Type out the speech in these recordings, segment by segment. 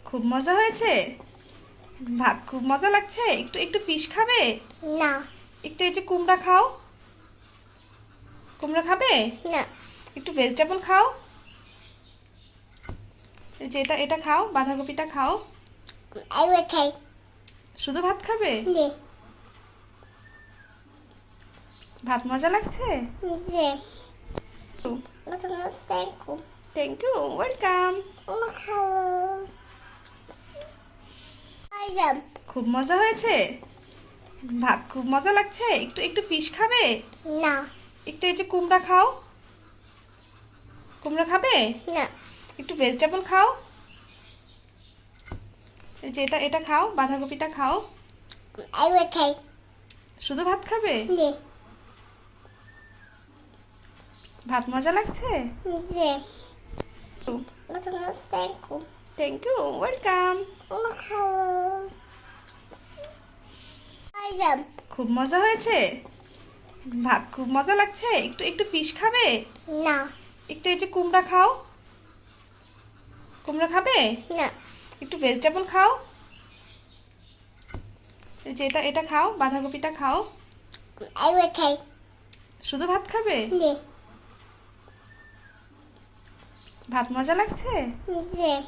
খুব মজা হয়েছে। ভাত খুব মজা লাগছে। একটু একটু ফিশ খাবে? না। একটু এই যে কুমড়া খাও। কুমড়া খাবে? না। একটু ভেজিটেবল খাও। এই যে এটা এটা খাও, বাঁধাকপিটা খাও। I will take শুধু ভাত খাবে? this. ভাত মজা লাগছে? This. Thank you. Thank you, welcome. খুব মজা হয়েছে। ভাত খুব মজা লাগছে। একটু একটু ফিশ খাবে? না। একটু এই যে কুমড়া খাও। কুমড়া খাবে? না। একটু ভেজিটেবল খাও। এই যে এটা এটা খাও, বাঁধাকপিটা খাও। I will take শুধু ভাত খাবে? this. ভাত মজা লাগছে? This. Thank you. Thank you, welcome. খুব মজা হয়েছে। ভাত খুব মজা লাগছে। একটু একটু ফিশ খাবে? না। একটু এই যে কুমড়া খাও। কুমড়া খাবে? না। একটু ভেজিটেবল খাও। এই যে এটা এটা খাও, বাঁধাকপিটা খাও। I will take শুধু ভাত খাবে? this. ভাত মজা লাগছে? This.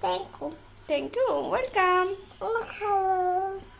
Thank you. Thank you, welcome. Okay.